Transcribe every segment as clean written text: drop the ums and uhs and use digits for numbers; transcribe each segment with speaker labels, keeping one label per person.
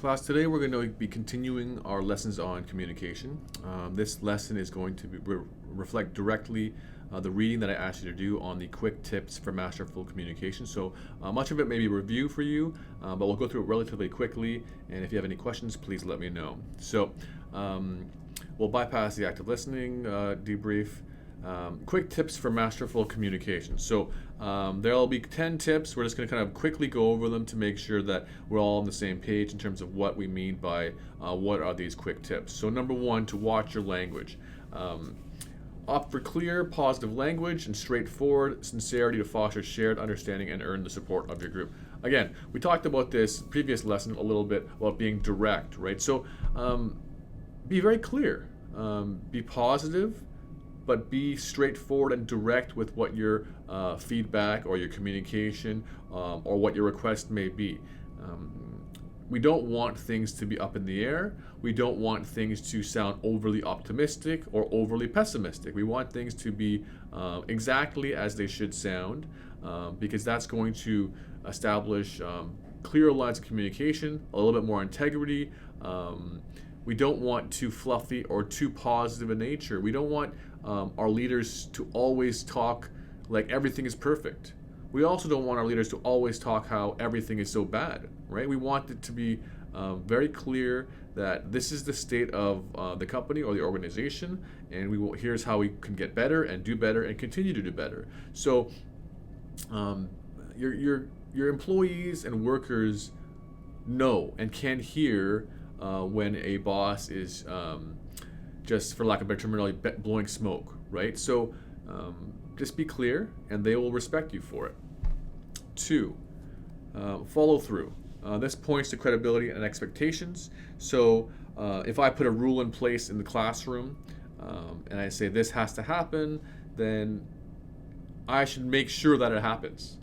Speaker 1: Class, today we're going to be continuing our lessons on communication. This lesson is going to reflect directly the reading that I asked you to do on the quick tips for masterful communication. So much of it may be review for you, but we'll go through it relatively quickly. And if you have any questions, please let me know. So we'll bypass the active listening debrief. Quick tips for masterful communication. So there'll be 10 tips. We're just going to kind of quickly go over them to make sure that we're all on the same page in terms of what we mean by what are these quick tips. So number one, to watch your language. Opt for clear, positive language and straightforward sincerity to foster shared understanding and earn the support of your group. Again, we talked about this previous lesson a little bit about being direct, right? So be very clear, be positive, but be straightforward and direct with what your feedback or your communication or what your request may be. We don't want things to be up in the air. We don't want things to sound overly optimistic or overly pessimistic. We want things to be exactly as they should sound because that's going to establish clearer lines of communication, a little bit more integrity. We don't want too fluffy or too positive in nature. We don't want our leaders to always talk like everything is perfect. We also don't want our leaders to always talk how everything is so bad, right? We want it to be very clear that this is the state of the company or the organization, and here's how we can get better and do better and continue to do better. So your employees and workers know and can hear when a boss is just, for lack of a better terminology, blowing smoke, right? So just be clear and they will respect you for it. 2, follow through. This points to credibility and expectations. So if I put a rule in place in the classroom and I say this has to happen, then I should make sure that it happens.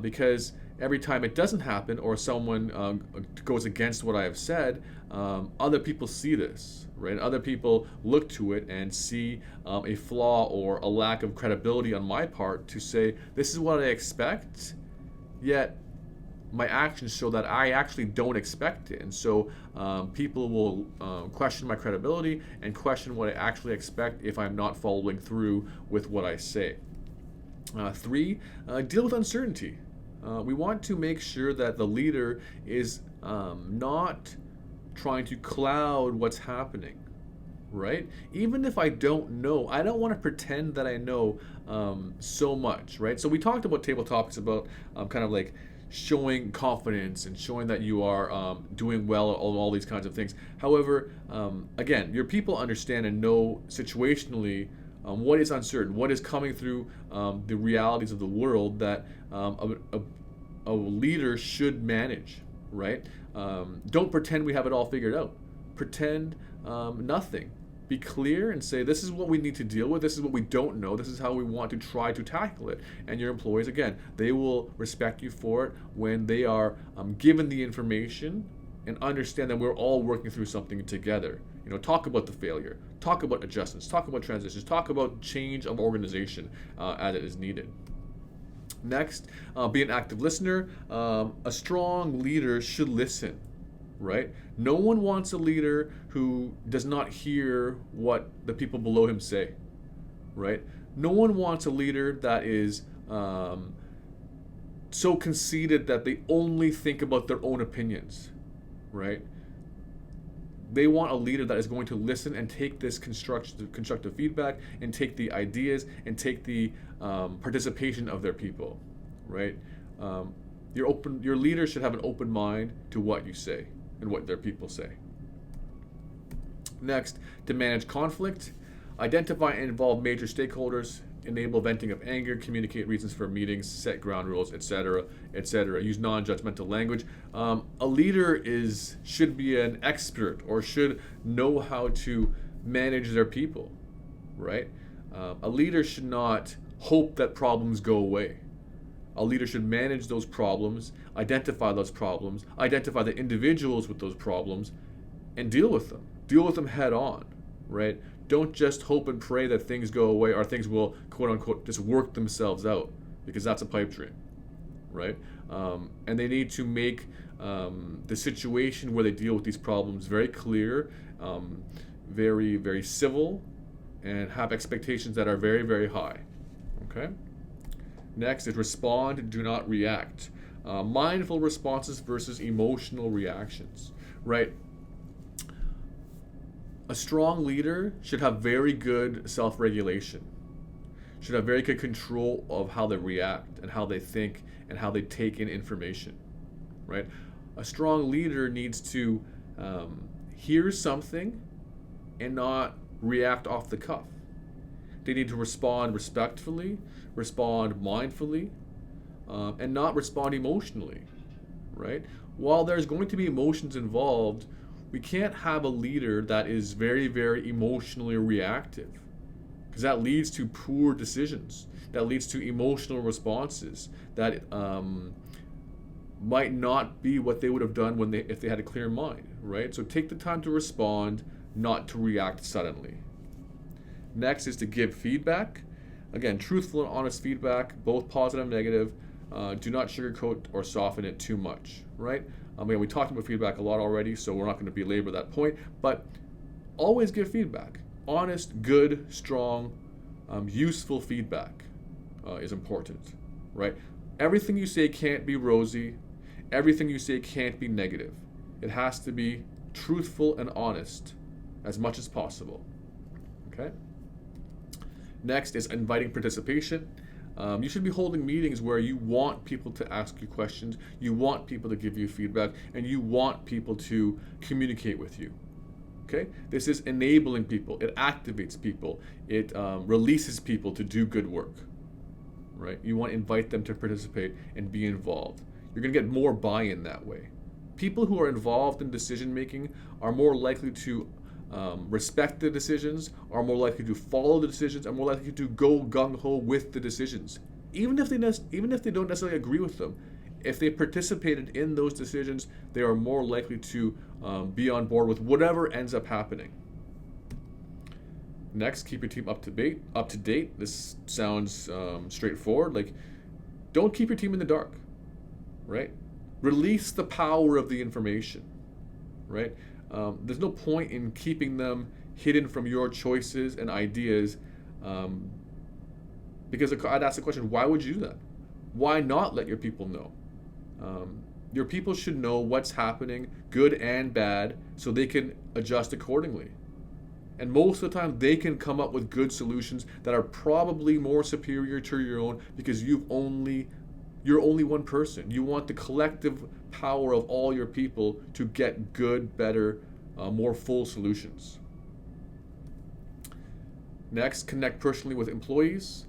Speaker 1: Because every time it doesn't happen or someone goes against what I have said, other people see this, right? Other people look to it and see a flaw or a lack of credibility on my part to say, this is what I expect, yet my actions show that I actually don't expect it. And so people will question my credibility and question what I actually expect if I'm not following through with what I say. 3, deal with uncertainty. We want to make sure that the leader is not trying to cloud what's happening, right? Even if I don't know, I don't want to pretend that I know so much, right? So we talked about table topics about kind of like showing confidence and showing that you are doing well on all these kinds of things. However, again, your people understand and know situationally what is uncertain, what is coming through the realities of the world that a leader should manage, right? Don't pretend we have it all figured out. Pretend nothing. Be clear and say, this is what we need to deal with, this is what we don't know, this is how we want to try to tackle it. And your employees, again, they will respect you for it when they are given the information and understand that we're all working through something together. You know, talk about the failure, talk about adjustments, talk about transitions, talk about change of organization as it is needed. Next, be an active listener. A strong leader should listen, right? No one wants a leader who does not hear what the people below him say, right? No one wants a leader that is so conceited that they only think about their own opinions, right? They want a leader that is going to listen and take this constructive feedback and take the ideas and take the participation of their people, right? Your leader should have an open mind to what you say and what their people say. Next, to manage conflict, identify and involve major stakeholders, enable venting of anger, communicate reasons for meetings, set ground rules, etc., etc. Use non-judgmental language. A leader should be an expert or should know how to manage their people, right? A leader should not hope that problems go away. A leader should manage those problems, identify the individuals with those problems, and deal with them. Deal with them head on, right? Don't just hope and pray that things go away or things will, quote unquote, just work themselves out, because that's a pipe dream, right? And they need to make the situation where they deal with these problems very clear, very, very civil, and have expectations that are very, very high. Okay? Next is respond, do not react. Mindful responses versus emotional reactions, right? A strong leader should have very good self-regulation, should have very good control of how they react and how they think and how they take in information, right? A strong leader needs to hear something and not react off the cuff. They need to respond respectfully, respond mindfully, and not respond emotionally, right? While there's going to be emotions involved, we can't have a leader that is very, very emotionally reactive, because that leads to poor decisions. That leads to emotional responses that might not be what they would have done if they had a clear mind, right? So take the time to respond, not to react suddenly. Next is to give feedback. Again, truthful and honest feedback, both positive and negative. Do not sugarcoat or soften it too much, right? Again, we talked about feedback a lot already, so we're not going to belabor that point, but always give feedback. Honest, good, strong, useful feedback is important, right? Everything you say can't be rosy. Everything you say can't be negative. It has to be truthful and honest as much as possible, okay? Next is inviting participation. You should be holding meetings where you want people to ask you questions, you want people to give you feedback, and you want people to communicate with you. Okay? This is enabling people. It activates people. It releases people to do good work. Right? You want to invite them to participate and be involved. You're going to get more buy-in that way. People who are involved in decision making are more likely to respect the decisions, are more likely to follow the decisions, are more likely to go gung-ho with the decisions. Even if they don't necessarily agree with them, if they participated in those decisions, they are more likely to be on board with whatever ends up happening. Next, keep your team up to date. This sounds straightforward. Like, don't keep your team in the dark, right? Release the power of the information, right? There's no point in keeping them hidden from your choices and ideas, because I'd ask the question, why would you do that? Why not let your people know? Your people should know what's happening, good and bad, so they can adjust accordingly. And most of the time, they can come up with good solutions that are probably more superior to your own, because you're only one person. You want the collective power of all your people to get good, better, more full solutions. Next, connect personally with employees.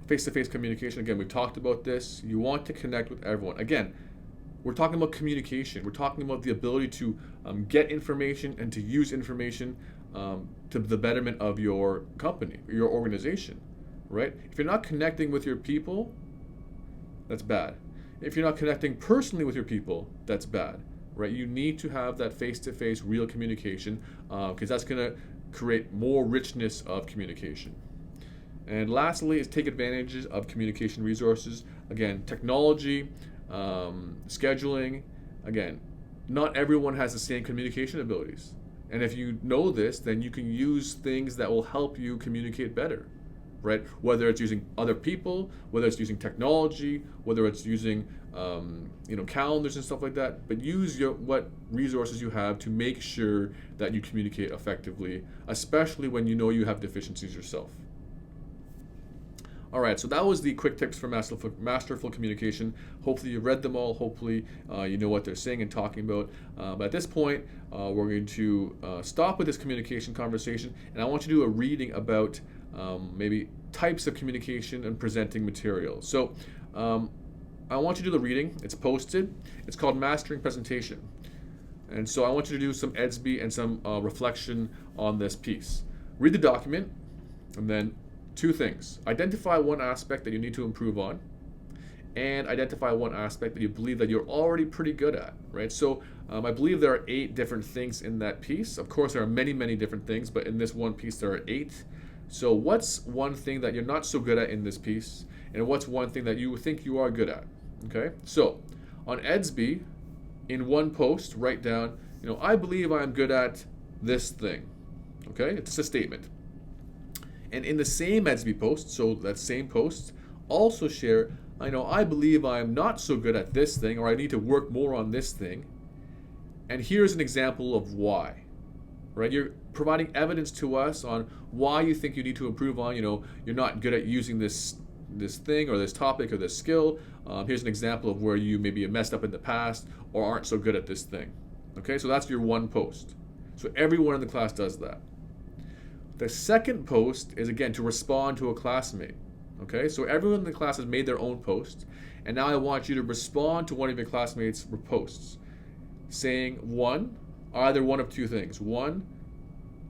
Speaker 1: Face-to-face communication. Again, we've talked about this. You want to connect with everyone. Again, we're talking about communication. We're talking about the ability to get information and to use information to the betterment of your company, your organization, right? If you're not connecting with your people, that's bad. If you're not connecting personally with your people, that's bad, right? You need to have that face-to-face real communication, because that's going to create more richness of communication. And lastly is take advantage of communication resources. Again, technology, scheduling. Again, not everyone has the same communication abilities. And if you know this, then you can use things that will help you communicate better, right? Whether it's using other people, whether it's using technology, whether it's using calendars and stuff like that. But use what resources you have to make sure that you communicate effectively, especially when you know you have deficiencies yourself. All right, so that was the quick tips for masterful communication. Hopefully you've read them all. Hopefully you know what they're saying and talking about. But at this point, we're going to stop with this communication conversation, and I want you to do a reading about maybe types of communication and presenting material. So I want you to do the reading. It's posted. It's called Mastering Presentation. And so I want you to do some EDSB and some reflection on this piece. Read the document, and then two things. Identify one aspect that you need to improve on, and identify one aspect that you believe that you're already pretty good at, right? So I believe there are 8 different things in that piece. Of course, there are many, many different things, but in this one piece, there are 8. So what's one thing that you're not so good at in this piece, and what's one thing that you think you are good at, okay? So on EDSB, in one post, write down, I believe I'm good at this thing. Okay, it's a statement. And in the same Edsby post, so that same post, also share, I believe I'm not so good at this thing, or I need to work more on this thing. And here's an example of why. Right? You're providing evidence to us on why you think you need to improve on, you're not good at using this thing or this topic or this skill. Here's an example of where you maybe messed up in the past or aren't so good at this thing. Okay, so that's your one post. So everyone in the class does that. The second post is, again, to respond to a classmate. Okay, so everyone in the class has made their own post, and now I want you to respond to one of your classmates' posts, saying either one of two things. One,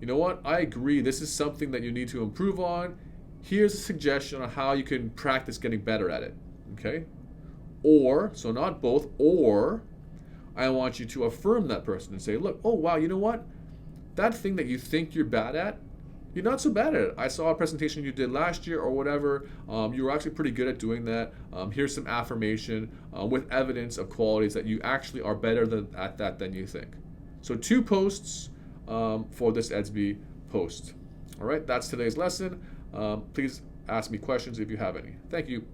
Speaker 1: you know what, I agree, this is something that you need to improve on. Here's a suggestion on how you can practice getting better at it. Okay? Or, so not both, or I want you to affirm that person and say, look, oh wow, you know what? That thing that you think you're bad at, you're not so bad at it. I saw a presentation you did last year or whatever. You were actually pretty good at doing that. Here's some affirmation with evidence of qualities that you actually are better at that than you think. So 2 posts for this Edsby post. All right, that's today's lesson. Please ask me questions if you have any. Thank you.